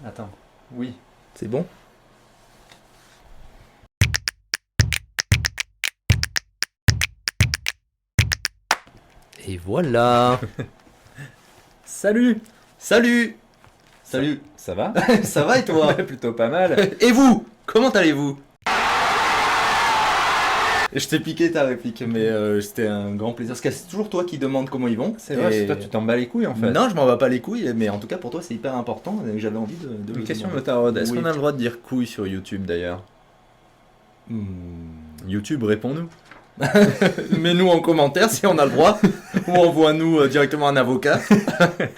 Attends. Oui. C'est bon? Et voilà. Salut. Salut. Salut. Ça va? Ça va et toi? Ouais, plutôt pas mal. Et vous? Comment allez-vous? Je t'ai piqué ta réplique. Mais c'était un grand plaisir. Parce que c'est toujours toi qui demandes comment ils vont. C'est vrai, Et- c'est toi tu t'en bats les couilles en fait. Non, je m'en bats pas les couilles, mais en tout cas pour toi c'est hyper important. Et j'avais envie de Une le question me demander. taraude. Est-ce Oui. qu'on a le droit de dire couilles sur YouTube d'ailleurs? Hmm. YouTube, réponds-nous. Mets-nous en commentaire si on a le droit, ou envoie-nous directement un avocat.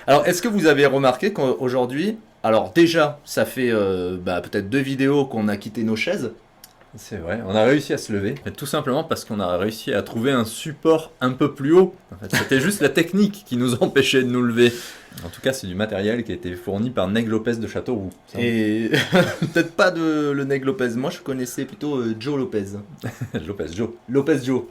Alors, est-ce que vous avez remarqué qu'aujourd'hui, alors déjà, ça fait peut-être 2 vidéos qu'on a quitté nos chaises. C'est vrai, on a réussi à se lever. Mais tout simplement parce qu'on a réussi à trouver un support un peu plus haut. En fait, c'était juste la technique qui nous empêchait de nous lever. En tout cas, c'est du matériel qui a été fourni par Neg Lopez de Châteauroux. Ça, Et peut-être pas de le Neg Lopez. Moi, je connaissais plutôt Joe Lopez. Lopez Joe. Lopez Joe.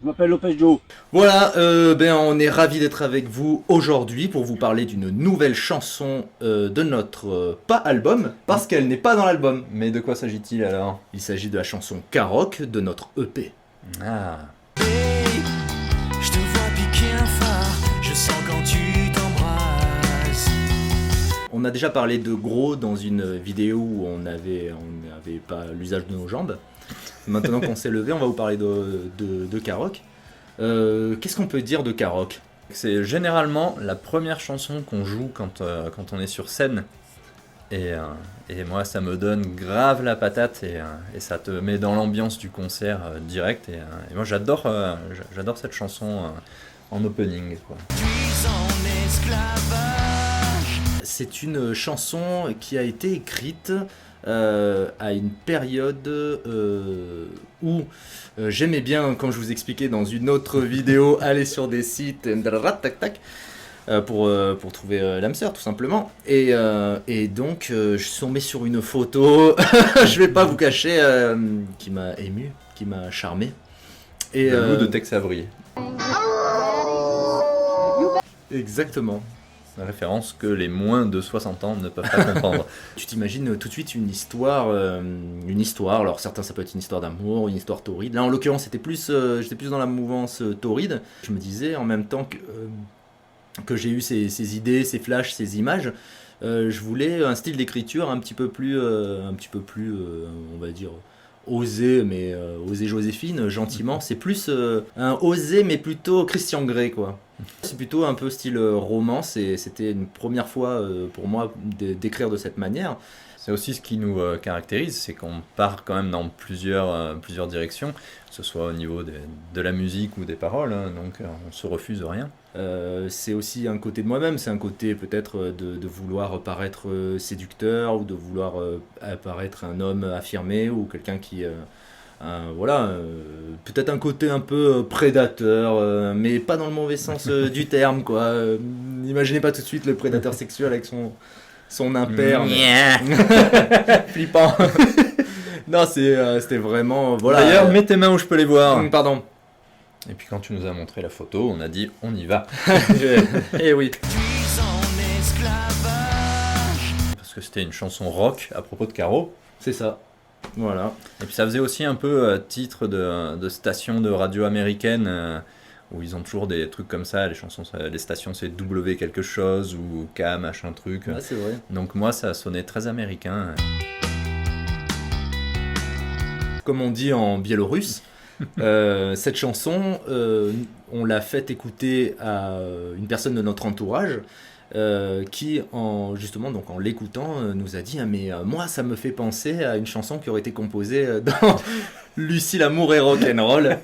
Je m'appelle Lopez Joe. Voilà, on est ravis d'être avec vous aujourd'hui pour vous parler d'une nouvelle chanson de notre pas album, parce qu'elle n'est pas dans l'album. Mais de quoi s'agit-il alors? Il s'agit de la chanson Caroc de notre EP. Ah. Je te vois piquer un phare, je sens quand tu t'embrasses. On a déjà parlé de Gros dans une vidéo où on n'avait pas l'usage de nos jambes. Maintenant qu'on s'est levé, on va vous parler de Caroc. Qu'est-ce qu'on peut dire de Caroc? C'est généralement la première chanson qu'on joue quand on est sur scène. Et moi, ça me donne grave la patate et ça te met dans l'ambiance du concert direct. Et moi, j'adore cette chanson en opening, quoi. Puis en esclavage. C'est une chanson qui a été écrite à une période où j'aimais bien, comme je vous expliquais dans une autre vidéo, aller sur des sites pour trouver l'âme sœur tout simplement. Et donc je suis tombé sur une photo, je vais pas vous cacher, qui m'a ému, qui m'a charmé. Et Le loup de Tex Avery. exactement. Référence que les moins de 60 ans ne peuvent pas comprendre. Tu t'imagines tout de suite une histoire. Alors certains ça peut être une histoire d'amour, une histoire torride. Là en l'occurrence j'étais plus dans la mouvance torride. Je me disais en même temps que j'ai eu ces idées, ces flashs, ces images, je voulais un style d'écriture un petit peu plus, on va dire osé, mais osé Joséphine, gentiment. C'est plus un osé, mais plutôt Christian Grey, quoi. C'est plutôt un peu style romance, et c'était une première fois pour moi d'écrire de cette manière. C'est aussi ce qui nous caractérise, c'est qu'on part quand même dans plusieurs directions, que ce soit au niveau de la musique ou des paroles, hein, donc on se refuse rien. C'est aussi un côté de moi-même, c'est un côté peut-être de vouloir paraître séducteur, ou de vouloir apparaître un homme affirmé, ou quelqu'un qui... peut-être un côté un peu prédateur, mais pas dans le mauvais sens du terme, quoi. Imaginez pas tout de suite le prédateur sexuel avec son impair. Flippant. Non, c'était vraiment... Voilà. D'ailleurs, mets tes mains où je peux les voir. Pardon. Et puis quand tu nous as montré la photo, on a dit on y va. Eh oui. Puis en esclavage. Parce que c'était une chanson rock à propos de Caro. C'est ça. Voilà. Et puis ça faisait aussi un peu titre de station de radio américaine, où ils ont toujours des trucs comme ça, les stations c'est W quelque chose ou K machin truc. Ouais, c'est vrai. Donc moi ça sonnait très américain. Comme on dit en biélorusse, cette chanson, on l'a fait écouter à une personne de notre entourage, qui en l'écoutant nous a dit mais moi ça me fait penser à une chanson qui aurait été composée dans Lucie l'amour et rock'n'roll.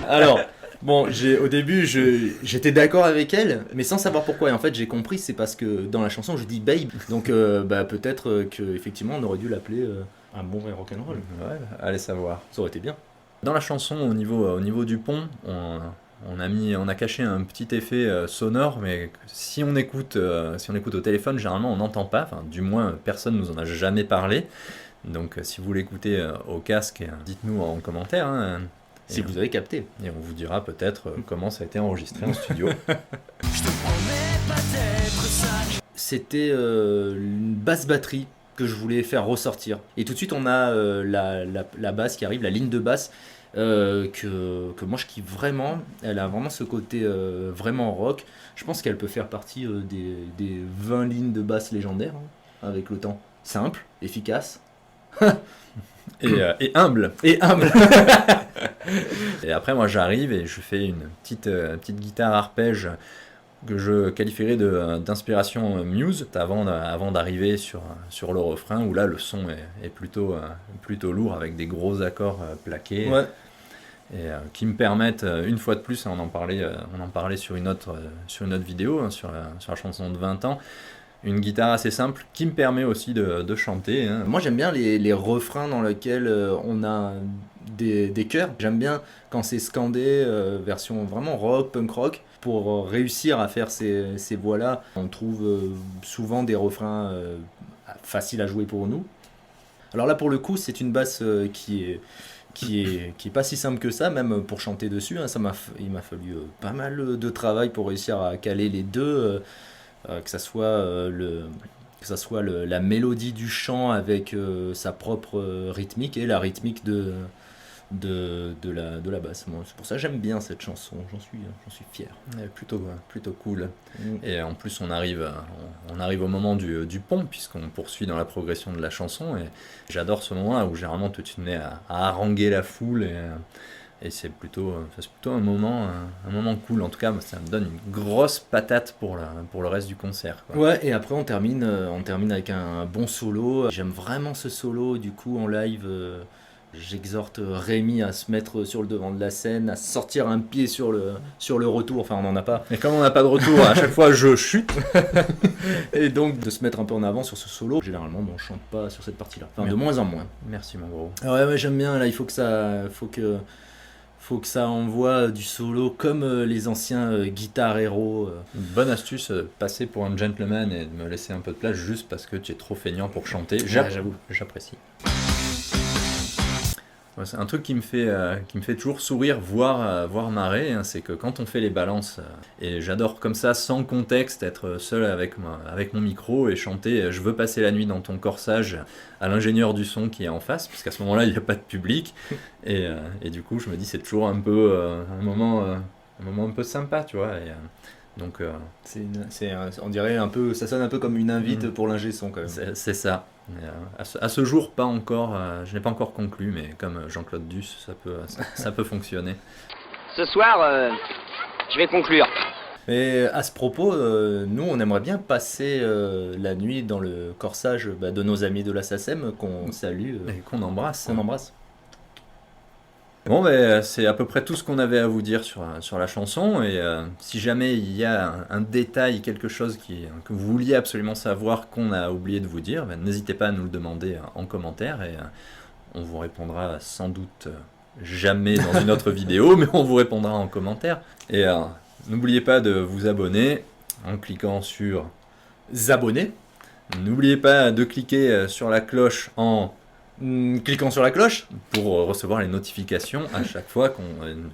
Alors bon, au début j'étais d'accord avec elle, mais sans savoir pourquoi, et en fait j'ai compris, c'est parce que dans la chanson je dis babe, donc peut-être que effectivement on aurait dû l'appeler Amour et rock'n'roll. Ouais, allez savoir. Ça aurait été bien. Dans la chanson, au niveau du pont, on a caché un petit effet sonore, mais si on écoute au téléphone, généralement on n'entend pas, enfin du moins personne nous en a jamais parlé. Donc si vous l'écoutez au casque, dites-nous en commentaire. Hein, Si vous avez capté. Et on vous dira peut-être comment ça a été enregistré en studio. Je te promets pas d'être sage. c'était une basse batterie que je voulais faire ressortir. Et tout de suite, on a la basse qui arrive, la ligne de basse, que moi je kiffe vraiment. Elle a vraiment ce côté vraiment rock. Je pense qu'elle peut faire partie des 20 lignes de basse légendaires, hein, avec le temps. Simple, efficace. Et humble. Et humble. Et après, moi, j'arrive et je fais une petite guitare arpège que je qualifierais d'inspiration Muse avant d'arriver sur le refrain, où là, le son est plutôt lourd, avec des gros accords plaqués. Ouais. Et qui me permettent, une fois de plus, on en parlait sur une autre vidéo, hein, sur la chanson de 20 ans, une guitare assez simple qui me permet aussi de chanter. Hein. Moi j'aime bien les refrains dans lesquels on a des chœurs. J'aime bien quand c'est scandé, version vraiment rock, punk rock. Pour réussir à faire ces voix-là, on trouve souvent des refrains faciles à jouer pour nous. Alors là pour le coup c'est une basse qui est pas si simple que ça, même pour chanter dessus. Hein. Il m'a fallu pas mal de travail pour réussir à caler les deux. Que ça soit la mélodie du chant avec sa propre rythmique et la rythmique de la basse. Moi, c'est pour ça que j'aime bien cette chanson, j'en suis fier. Plutôt cool. Et en plus on arrive au moment du pont, puisqu'on poursuit dans la progression de la chanson, et j'adore ce moment-là où généralement tu te mets à haranguer la foule, et c'est plutôt un moment cool. En tout cas, ça me donne une grosse patate pour le reste du concert, quoi. Ouais, et après on termine avec un bon solo. J'aime vraiment ce solo, du coup en live, j'exhorte Rémi à se mettre sur le devant de la scène, à sortir un pied sur le retour, enfin on n'en a pas. Et comme on n'a pas de retour, à chaque fois je chute. Et donc de se mettre un peu en avant sur ce solo. Généralement on ne chante pas sur cette partie-là, enfin de moins en moins. Merci mon gros. Ouais, j'aime bien, là il faut que ça envoie du solo comme les anciens guitar héros. Une bonne astuce, passer pour un gentleman et de me laisser un peu de place juste parce que tu es trop feignant pour chanter. J'avoue. J'apprécie. Ouais, c'est un truc qui me fait toujours sourire, voire marrer, hein, c'est que quand on fait les balances, et j'adore comme ça, sans contexte, être seul avec mon micro et chanter « Je veux passer la nuit dans ton corsage » à l'ingénieur du son qui est en face, parce qu'à ce moment-là, il n'y a pas de public, et du coup, je me dis c'est toujours un peu un moment un peu sympa, tu vois, donc on dirait un peu, ça sonne un peu comme une invite pour l'ingé son quand même. c'est ça. À ce jour, pas encore, je n'ai pas encore conclu, mais comme Jean-Claude Duss, ça peut fonctionner. Ce soir, je vais conclure. Et à ce propos, nous on aimerait bien passer la nuit dans le corsage de nos amis de la SACEM qu'on salue et qu'on embrasse. Bon, c'est à peu près tout ce qu'on avait à vous dire sur la chanson, et si jamais il y a un détail, quelque chose que vous vouliez absolument savoir qu'on a oublié de vous dire, n'hésitez pas à nous le demander en commentaire, et on vous répondra sans doute jamais dans une autre vidéo, mais on vous répondra en commentaire. Et n'oubliez pas de vous abonner en cliquant sur s'abonner. N'oubliez pas de cliquer sur la cloche en cliquant sur la cloche pour recevoir les notifications à chaque fois qu'on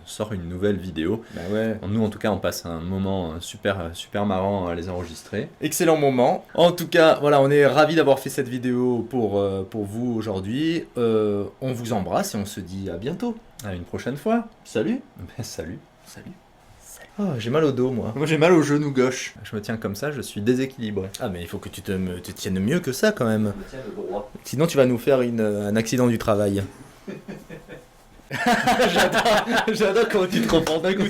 sort une nouvelle vidéo. Bah ouais. Nous en tout cas on passe un moment super marrant à les enregistrer. Excellent moment. En tout cas voilà, on est ravis d'avoir fait cette vidéo pour vous aujourd'hui. On vous embrasse et on se dit à bientôt. À une prochaine fois. Salut. Salut. Oh, j'ai mal au dos moi. Moi j'ai mal au genou gauche. Je me tiens comme ça, je suis déséquilibré. Ah mais il faut que tu te tiennes mieux que ça quand même. Je me tiens le droit. Sinon tu vas nous faire un accident du travail. J'adore quand tu te reprends d'un coup.